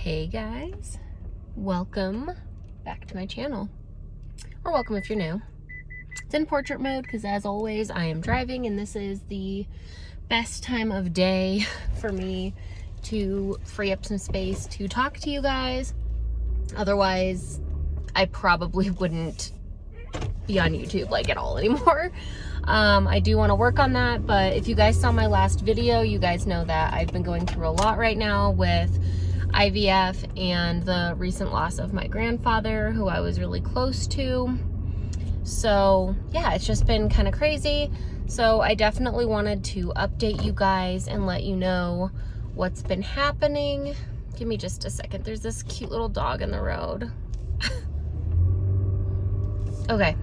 Hey guys, welcome back to my channel, or welcome if you're new. It's in portrait mode because as always I am driving and this is the best time of day for me to free up some space to talk to you guys. Otherwise I probably wouldn't be on YouTube like at all anymore. I do want to work on that, but if you guys saw my last video, you guys know that I've been going through a lot right now with IVF and the recent loss of my grandfather, who I was really close to. So yeah, it's just been kind of crazy. So I definitely wanted to update you guys and let you know what's been happening. Give me just a second. There's this cute little dog in the road. Okay.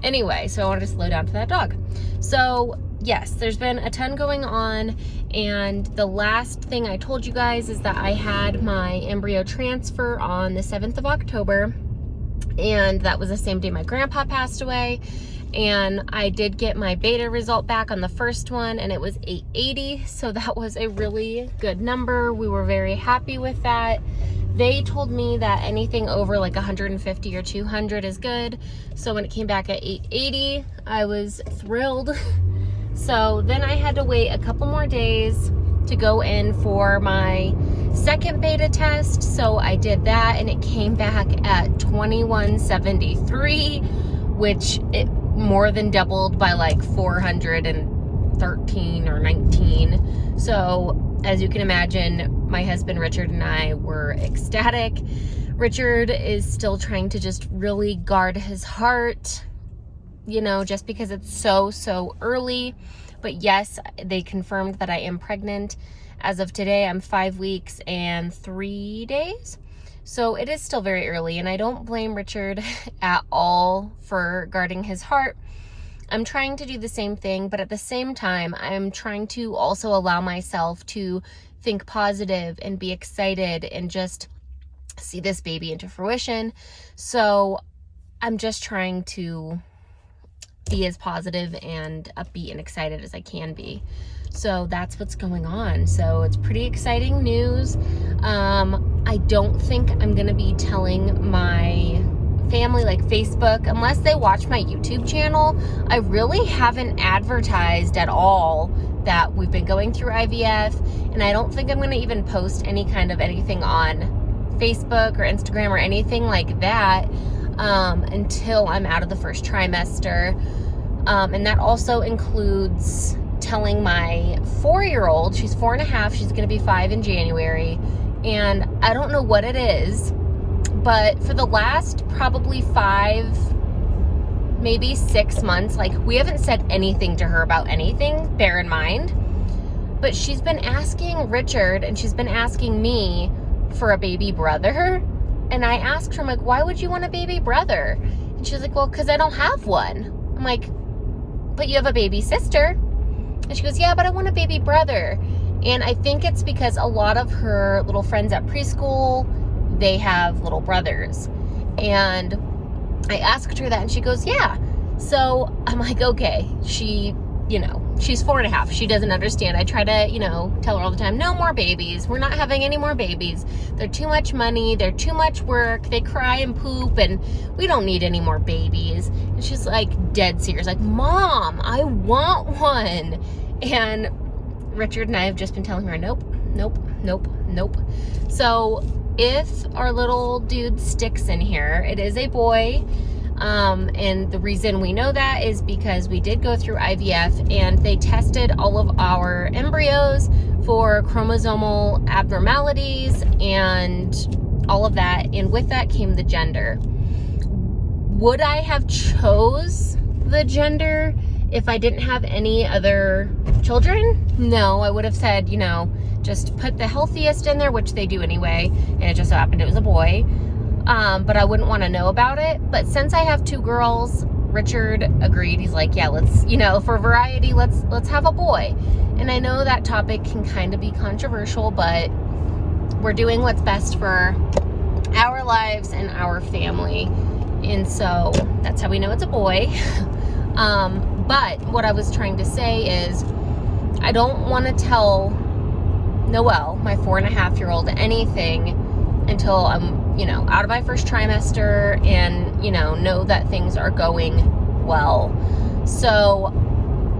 Anyway, so I wanted to slow down to that dog. So yes, there's been a ton going on, and the last thing I told you guys is that I had my embryo transfer on the 7th of October, and that was the same day my grandpa passed away. And I did get my beta result back on the first one, and it was 880, so that was a really good number. We were very happy with that. They told me that anything over like 150 or 200 is good. So when it came back at 880, I was thrilled. So then I had to wait a couple more days to go in for my second beta test. So I did that and it came back at 2173, which it more than doubled by like 413 or 19. So as you can imagine, my husband Richard and I were ecstatic. Richard is still trying to just really guard his heart, you know, just because it's so early. But yes, they confirmed that I am pregnant. As of today, I'm 5 weeks and 3 days. So it is still very early, and I don't blame Richard at all for guarding his heart. I'm trying to do the same thing, but at the same time, I'm trying to also allow myself to think positive and be excited and just see this baby into fruition. So I'm just trying to be as positive and upbeat and excited as I can be. So that's what's going on. So it's pretty exciting news. I don't think I'm gonna be telling my family, like Facebook, unless they watch my YouTube channel. I really haven't advertised at all that we've been going through IVF, and I don't think I'm gonna even post any kind of anything on Facebook or Instagram or anything like that until I'm out of the first trimester. And that also includes telling my 4-year-old, she's 4.5, she's gonna be 5 in January, and I don't know what it is, but for the last probably 5, maybe 6 months, like we haven't said anything to her about anything, bear in mind, but she's been asking Richard and she's been asking me for a baby brother. And I asked her, I'm like, why would you want a baby brother? And she's like, well, because I don't have one. I'm like, but you have a baby sister. And she goes, yeah, but I want a baby brother. And I think it's because a lot of her little friends at preschool, they have little brothers. And I asked her that and she goes, yeah. So I'm like, okay, she, you know, she's 4.5. She doesn't understand. I try to, you know, tell her all the time, no more babies. We're not having any more babies. They're too much money. They're too much work. They cry and poop and we don't need any more babies. And she's like dead serious, like, Mom, I want one. And Richard and I have just been telling her, nope. So if our little dude sticks in here, it is a boy. And the reason we know that is because we did go through IVF and they tested all of our embryos for chromosomal abnormalities and all of that. And with that came the gender. Would I have chose the gender if I didn't have any other children? No, I would have said, you know, just put the healthiest in there, which they do anyway. And it just so happened it was a boy. But I wouldn't want to know about it. But since I have 2 girls, Richard agreed. He's like, yeah, let's, you know, for variety, let's have a boy. And I know that topic can kind of be controversial, but we're doing what's best for our lives and our family. And so that's how we know it's a boy. But what I was trying to say is I don't want to tell Noelle, my 4.5-year-old, anything until I'm, out of my first trimester and, know that things are going well. So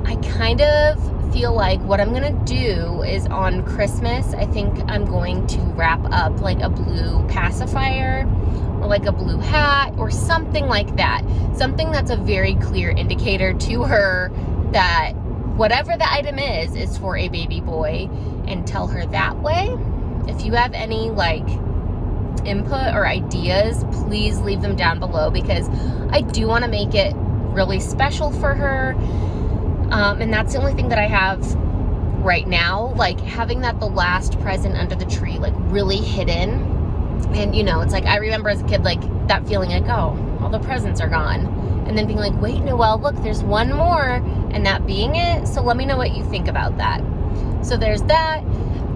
I kind of feel like what I'm going to do is on Christmas, I think I'm going to wrap up like a blue pacifier or like a blue hat or something like that. Something that's a very clear indicator to her that whatever the item is for a baby boy, and tell her that way. If you have any like input or ideas, please leave them down below, because I do want to make it really special for her. And that's the only thing that I have right now, like having that the last present under the tree, like really hidden. And it's like, I remember as a kid, like that feeling like, oh, all the presents are gone. And then being like, wait, Noelle, look, there's one more, and that being it. So let me know what you think about that. So there's that.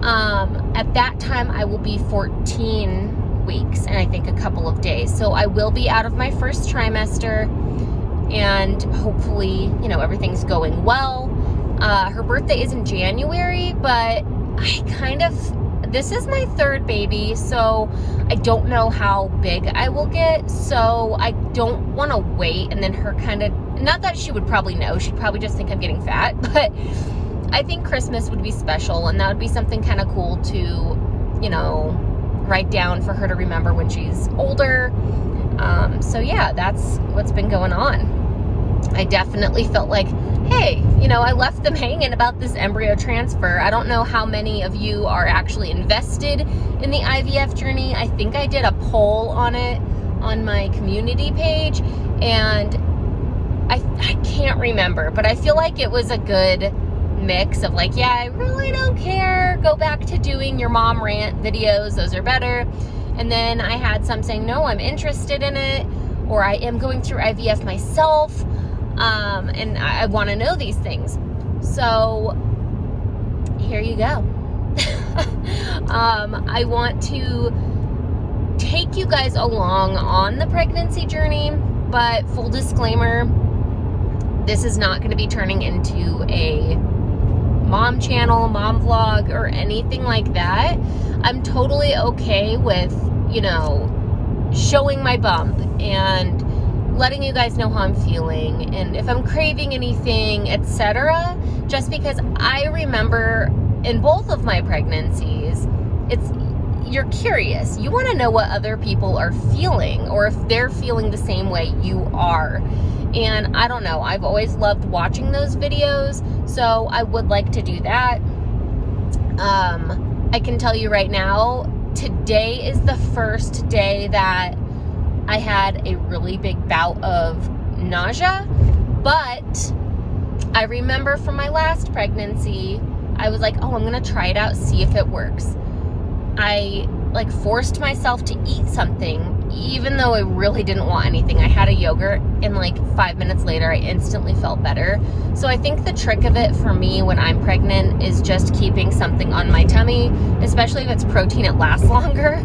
At that time, I will be 14 weeks and I think a couple of days. So I will be out of my first trimester, and hopefully, everything's going well. Her birthday is in January, but this is my third baby, so I don't know how big I will get. So I don't want to wait and then her not that she would probably know, she'd probably just think I'm getting fat, but I think Christmas would be special, and that would be something kind of cool to, write down for her to remember when she's older. So yeah, that's what's been going on. I definitely felt like, hey, I left them hanging about this embryo transfer. I don't know how many of you are actually invested in the IVF journey. I think I did a poll on it on my community page, and I can't remember, but I feel like it was a good mix of like, yeah, I really don't care. Go back to doing your mom rant videos. Those are better. And then I had some saying, no, I'm interested in it, or I am going through IVF myself. And I want to know these things. So here you go. I want to take you guys along on the pregnancy journey, but full disclaimer, this is not going to be turning into a mom channel, mom vlog, or anything like that. I'm totally okay with, showing my bump and letting you guys know how I'm feeling and if I'm craving anything, etc. Just because I remember in both of my pregnancies, you're curious. You want to know what other people are feeling, or if they're feeling the same way you are. And I don't know, I've always loved watching those videos, so I would like to do that. I can tell you right now, today is the first day that I had a really big bout of nausea, but I remember from my last pregnancy, I was like, oh, I'm gonna try it out, see if it works. I forced myself to eat something, even though I really didn't want anything. I had a yogurt, and 5 minutes later, I instantly felt better. So I think the trick of it for me when I'm pregnant is just keeping something on my tummy, especially if it's protein, it lasts longer.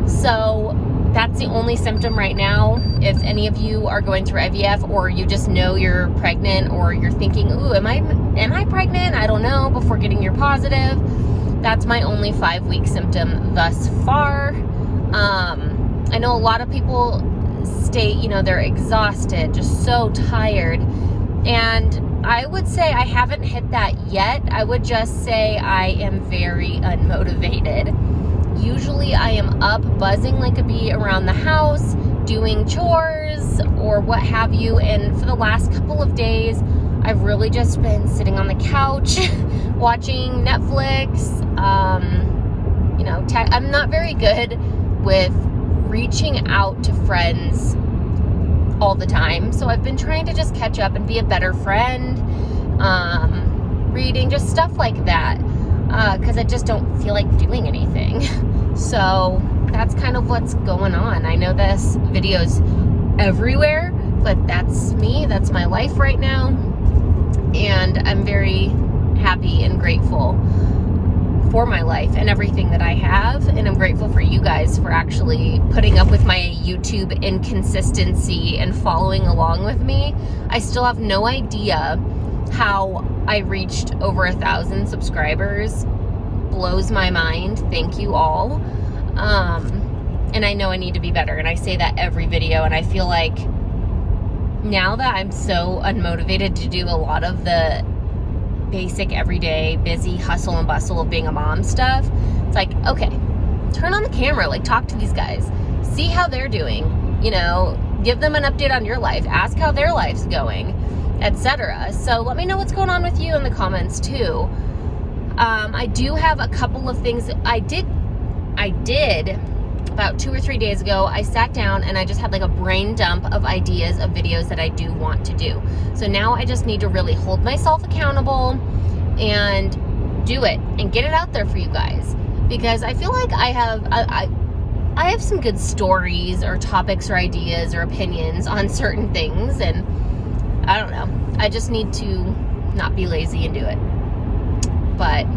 So that's the only symptom right now. If any of you are going through IVF, or you just know you're pregnant, or you're thinking, ooh, am I pregnant? I don't know, before getting your positive. That's my only 5-week symptom thus far. I know a lot of people state, they're exhausted, just so tired. And I would say I haven't hit that yet. I would just say I am very unmotivated. Usually I am up buzzing like a bee around the house, doing chores or what have you. And for the last couple of days, I've really just been sitting on the couch, watching Netflix. I'm not very good with reaching out to friends all the time. So I've been trying to just catch up and be a better friend, reading, just stuff like that, because I just don't feel like doing anything. So that's kind of what's going on. I know this video's everywhere, but that's me. That's my life right now. And I'm very happy and grateful for my life and everything that I have. And I'm grateful for you guys for actually putting up with my YouTube inconsistency and following along with me. I still have no idea how I reached over 1,000 subscribers blows my mind. Thank you all. And I know I need to be better, and I say that every video, and I feel like now that I'm so unmotivated to do a lot of the basic everyday busy hustle and bustle of being a mom stuff, it's like, okay, turn on the camera, like talk to these guys, see how they're doing, you know, give them an update on your life, ask how their life's going, etc. So let me know what's going on with you in the comments too. I do have a couple of things I did about 2 or 3 days ago. I sat down and I just had like a brain dump of ideas of videos that I do want to do. So now I just need to really hold myself accountable and do it and get it out there for you guys, because I feel like I have some good stories or topics or ideas or opinions on certain things, and I don't know, I just need to not be lazy and do it. But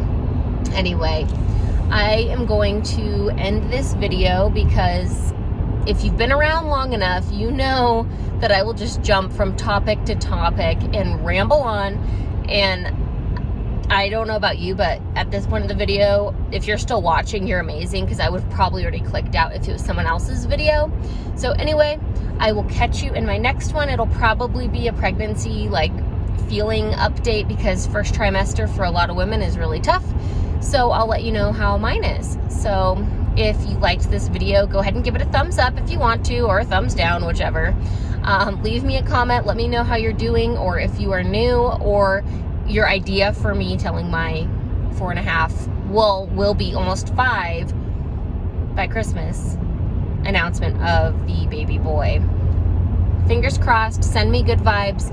anyway, I am going to end this video, because if you've been around long enough, you know that I will just jump from topic to topic and ramble on. And I don't know about you, but at this point in the video, if you're still watching, you're amazing, because I would have probably already clicked out if it was someone else's video. So anyway, I will catch you in my next one. It'll probably be a pregnancy like feeling update, because first trimester for a lot of women is really tough. So I'll let you know how mine is. So if you liked this video, go ahead and give it a thumbs up if you want to, or a thumbs down, whichever. Leave me a comment, let me know how you're doing, or if you are new, or your idea for me telling my 4.5, will be almost 5 by Christmas, announcement of the baby boy. Fingers crossed, send me good vibes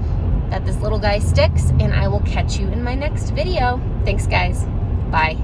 that this little guy sticks, and I will catch you in my next video. Thanks, guys. Bye.